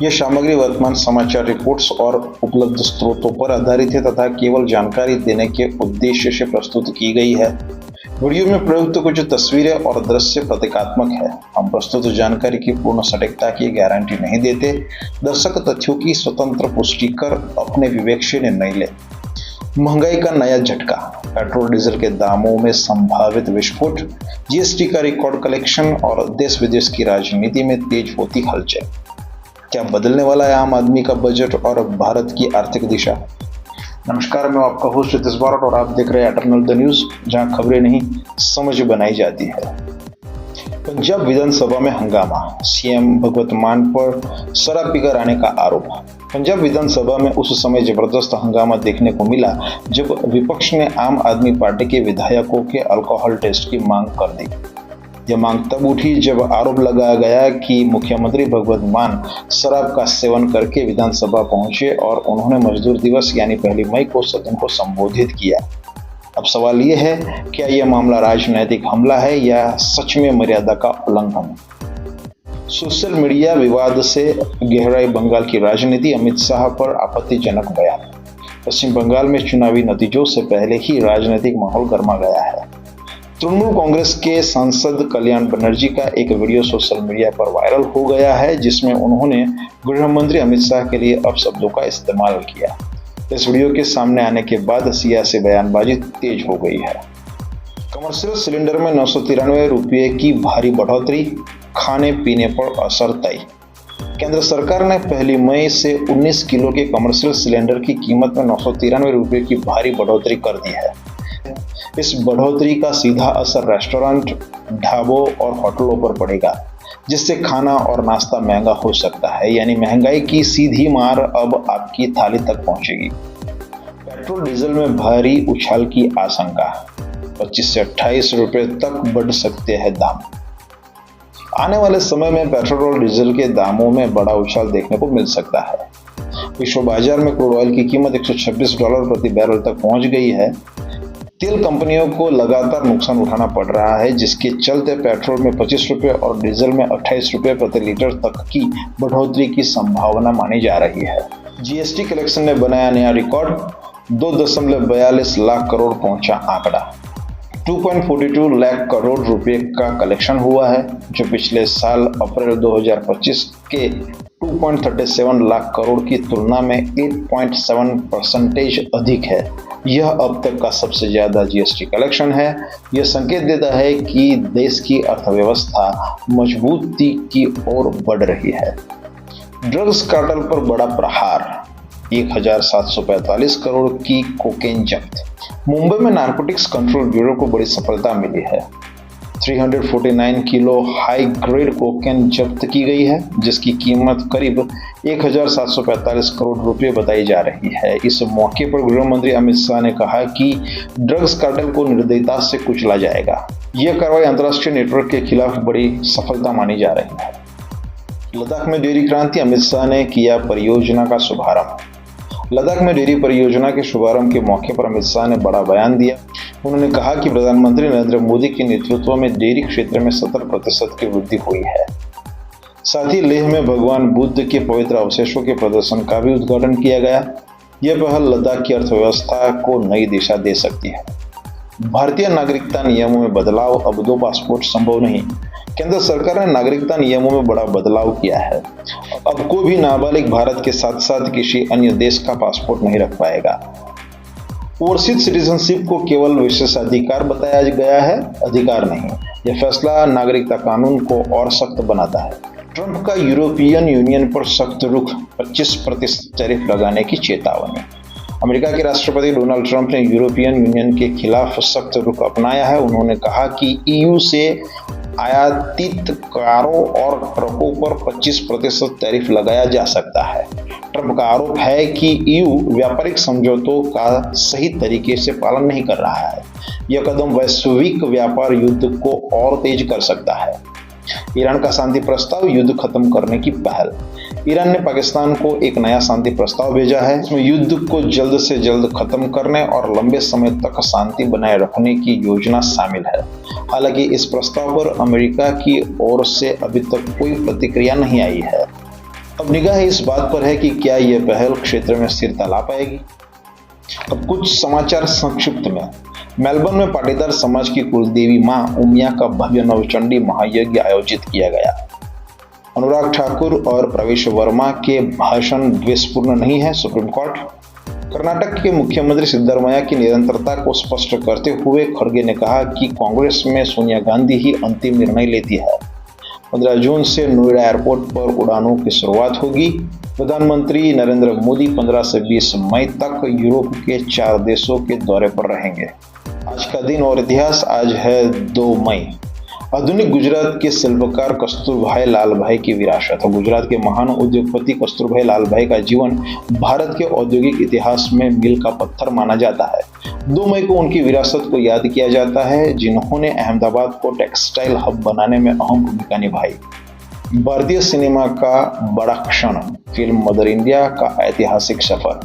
यह सामग्री वर्तमान समाचार रिपोर्ट्स और उपलब्ध स्रोतों पर आधारित है तथा केवल जानकारी देने के उद्देश्य से प्रस्तुत की गई है। वीडियो में प्रयुक्त कुछ तस्वीरें और दृश्य प्रतीकात्मक है। हम प्रस्तुत जानकारी की पूर्ण सटीकता की गारंटी नहीं देते। दर्शक तथ्यों की स्वतंत्र पुष्टि कर अपने विवेक से निर्णय लें। महंगाई का नया झटका, पेट्रोल डीजल के दामों में संभावित विस्फोट, जीएसटी का रिकॉर्ड कलेक्शन और देश विदेश की राजनीति में तेज होती हलचल। क्या बदलने वाला है आम आदमी का बजट और भारत की आर्थिक दिशा? नमस्कार, मैं आपका होस्ट रितेश बारोट और आप देख रहे हैं एटर्नल द न्यूज, जहां खबरें नहीं समझ बनाई जाती है। पंजाब विधानसभा में हंगामा, सीएम भगवंत मान पर शराब पीकर आने का आरोप। पंजाब विधानसभा में उस समय जबरदस्त हंगामा देखने को मिला जब विपक्ष ने आम आदमी पार्टी के विधायकों के अल्कोहल टेस्ट की मांग कर दी। यह मांग तब उठी जब आरोप लगाया गया कि मुख्यमंत्री भगवंत मान शराब का सेवन करके विधानसभा पहुंचे और उन्होंने मजदूर दिवस यानी 1 मई को सदन को संबोधित किया। अब सवाल यह है, क्या यह मामला राजनैतिक हमला है या सच में मर्यादा का उल्लंघन? सोशल मीडिया विवाद से गहराई बंगाल की राजनीति, अमित शाह पर आपत्तिजनक बयान। पश्चिम बंगाल में चुनावी नतीजों से पहले ही राजनीतिक माहौल गर्मा गया है। तृणमूल कांग्रेस के सांसद कल्याण बनर्जी का एक वीडियो सोशल मीडिया पर वायरल हो गया है, जिसमें उन्होंने गृह मंत्री अमित शाह के लिए अपशब्दों का इस्तेमाल किया। इस वीडियो के सामने आने के बाद सियासी बयानबाजी तेज हो गई है। कमर्शियल सिलेंडर में 993 रुपये की भारी बढ़ोतरी, खाने पीने पर असर तय। केंद्र सरकार ने 1 मई से 19 किलो के कमर्शियल सिलेंडर की कीमत में 993 रुपये की भारी बढ़ोतरी कर दी है। इस बढ़ोतरी का सीधा असर रेस्टोरेंट, ढाबों और होटलों पर पड़ेगा, जिससे खाना और नाश्ता महंगा हो सकता है। यानी महंगाई की सीधी मार अब आपकी थाली तक पहुंचेगी। पेट्रोल डीजल में भारी उछाल की आशंका, 25 से 28 रुपये तक बढ़ सकते हैं दाम। आने वाले समय में पेट्रोल और डीजल के दामों में बड़ा उछाल देखने को मिल सकता है। विश्व बाजार में क्रूड ऑयल की कीमत $126 प्रति बैरल तक पहुंच गई है। तेल कंपनियों को लगातार नुकसान उठाना पड़ रहा है, जिसके चलते पेट्रोल में 25 रुपये और डीजल में 28 रुपये प्रति लीटर तक की बढ़ोतरी की संभावना मानी जा रही है। जीएसटी कलेक्शन ने बनाया नया रिकॉर्ड, 2.42 लाख करोड़ पहुंचा आंकड़ा। 2.42 लाख करोड़ रुपए का कलेक्शन हुआ है, जो पिछले साल अप्रैल 2025 के 2.37 लाख करोड़ की तुलना में 8.7% अधिक है। यह अब तक का सबसे ज्यादा जीएसटी कलेक्शन है। यह संकेत देता है कि देश की अर्थव्यवस्था मजबूती की ओर बढ़ रही है। ड्रग्स कार्टेल पर बड़ा प्रहार, 1745 करोड़ की कोकेन जब्त। मुंबई में नारकोटिक्स कंट्रोल ब्यूरो को बड़ी सफलता मिली है। 349 किलो हाई ग्रेड कोकेन जब्त की गई है, जिसकी कीमत करीब 1745 करोड़ रुपए बताई जा रही है। इस मौके पर गृह मंत्री अमित शाह ने कहा कि ड्रग्स कार्टेल को निर्दयता से कुचला जाएगा। यह कार्रवाई अंतर्राष्ट्रीय नेटवर्क के खिलाफ बड़ी सफलता मानी जा रही है। लद्दाख में डेयरी क्रांति, अमित शाह ने किया परियोजना का शुभारंभ। लद्दाख में डेयरी परियोजना के शुभारंभ के मौके पर अमित शाह ने बड़ा बयान दिया। उन्होंने कहा कि प्रधानमंत्री नरेंद्र मोदी के नेतृत्व में डेयरी क्षेत्र में 70% की वृद्धि हुई है। साथ ही लेह में भगवान बुद्ध के पवित्र अवशेषों के प्रदर्शन का भी उद्घाटन किया गया। यह पहल लद्दाख की अर्थव्यवस्था को नई दिशा दे सकती है। भारतीय नागरिकता नियमों में बदलाव, अब 2 पासपोर्ट संभव नहीं। केंद्र सरकार ने नागरिकता नियमों में बड़ा बदलाव किया है। अब कोई भी नाबालिग भारत के साथ साथ किसी अन्य देश का पासपोर्ट नहीं रख पाएगा। ओवरसीज सिटीजनशिप को केवल विशेषाधिकार बताया गया है, अधिकार नहीं। यह फैसला नागरिकता कानून को और सख्त बनाता है। ट्रंप का यूरोपियन यूनियन पर सख्त रुख, 25% टैरिफ लगाने की चेतावनी। अमेरिका के राष्ट्रपति डोनाल्ड ट्रंप ने यूरोपियन यूनियन के खिलाफ सख्त रुख अपनाया है। उन्होंने कहा कि ईयू से आयातित कारों और ट्रकों पर 25% टैरिफ लगाया जा सकता है। ट्रंप का आरोप है कि ईयू व्यापारिक समझौतों का सही तरीके से पालन नहीं कर रहा है। यह कदम वैश्विक व्यापार युद्ध को और तेज कर सकता है। ईरान का शांति प्रस्ताव, युद्ध खत्म करने की पहल। ईरान ने पाकिस्तान को एक नया शांति प्रस्ताव भेजा है। इसमें युद्ध को जल्द से जल्द खत्म करने और लंबे समय तक शांति बनाए रखने की योजना शामिल है। हालांकि इस प्रस्ताव पर अमेरिका की ओर से अभी तक कोई प्रतिक्रिया नहीं आई है। अब निगाह इस बात पर है कि क्या यह पहल क्षेत्र में स्थिरता ला पाएगी। अब कुछ समाचार संक्षिप्त में। मेलबर्न में पाटीदार समाज की कुलदेवी मां उमिया का भव्य नवचंडी महायज्ञ आयोजित किया गया। अनुराग ठाकुर और प्रवेश वर्मा के भाषण द्वेषपूर्ण नहीं है, सुप्रीम कोर्ट। कर्नाटक के मुख्यमंत्री सिद्धरामैया की निरंतरता को स्पष्ट करते हुए खड़गे ने कहा कि कांग्रेस में सोनिया गांधी ही अंतिम निर्णय लेती है। 15 जून से नोएडा एयरपोर्ट पर उड़ानों की शुरुआत होगी। प्रधानमंत्री नरेंद्र मोदी 15 से 20 मई तक यूरोप के 4 देशों के दौरे पर रहेंगे। आज का दिन और इतिहास। आज है 2 मई। आधुनिक गुजरात के शिल्पकार कस्तूरभाई लालभाई की विरासत। गुजरात के महान उद्योगपति कस्तूरभाई लालभाई का जीवन भारत के औद्योगिक इतिहास में मील का पत्थर माना जाता है। 2 मई को उनकी विरासत को याद किया जाता है, जिन्होंने अहमदाबाद को टेक्सटाइल हब बनाने में अहम भूमिका निभाई। भारतीय सिनेमा का बड़ा क्षण, फिल्म मदर इंडिया का ऐतिहासिक सफर।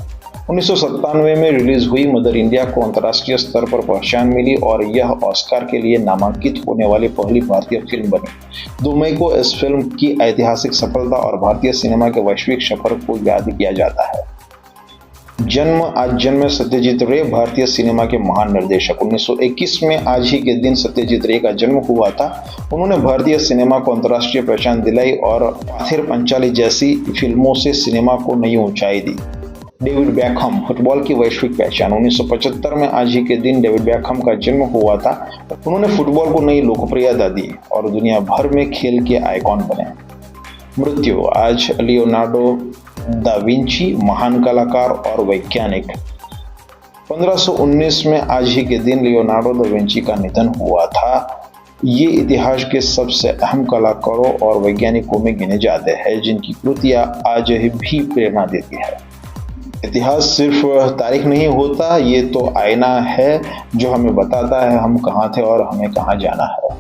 1997 में रिलीज हुई मदर इंडिया को अंतर्राष्ट्रीय स्तर पर पहचान मिली और यह ऑस्कर के लिए नामांकित होने वाली पहली भारतीय फिल्म बनी। 2 मई को इस फिल्म की ऐतिहासिक सफलता और भारतीय सिनेमा के वैश्विक सफर को याद किया जाता है। जन्म। आज जन्मे सत्यजीत रे, भारतीय सिनेमा के महान निर्देशक। 1921 में आज ही के दिन सत्यजीत रे का जन्म हुआ था। उन्होंने भारतीय सिनेमा को अंतर्राष्ट्रीय पहचान दिलाई और पाथेर पंचाली जैसी फिल्मों से सिनेमा को नई ऊंचाई दी। डेविड बेकहम, फुटबॉल की वैश्विक पहचान। 1975 में आज ही के दिन डेविड बेकहम का जन्म हुआ था। उन्होंने फुटबॉल को नई लोकप्रियता दी और दुनिया भर में खेल के आइकॉन बने। मृत्यु। आज लियोनार्डो दा विंची, महान कलाकार और वैज्ञानिक। 1519 में आज ही के दिन लियोनार्डो दा विंची का निधन हुआ था। ये इतिहास के सबसे अहम कलाकारों और वैज्ञानिकों में गिने जाते हैं, जिनकी कृतियां आज भी प्रेरणा देती है। इतिहास सिर्फ तारीख नहीं होता, ये तो आईना है जो हमें बताता है हम कहाँ थे और हमें कहाँ जाना है।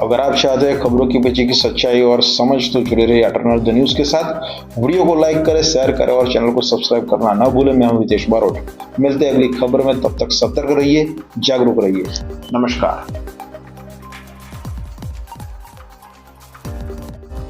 अगर आप चाहते हैं खबरों के पीछे की सच्चाई और समझ, तो जुड़े रहिए अटर्नल द न्यूज के साथ। वीडियो को लाइक करें, शेयर करें और चैनल को सब्सक्राइब करना न भूलें। मैं हूं हितेश बारोट। मिलते हैं अगली खबर में, तब तक सतर्क रहिए, जागरूक रहिए। नमस्कार।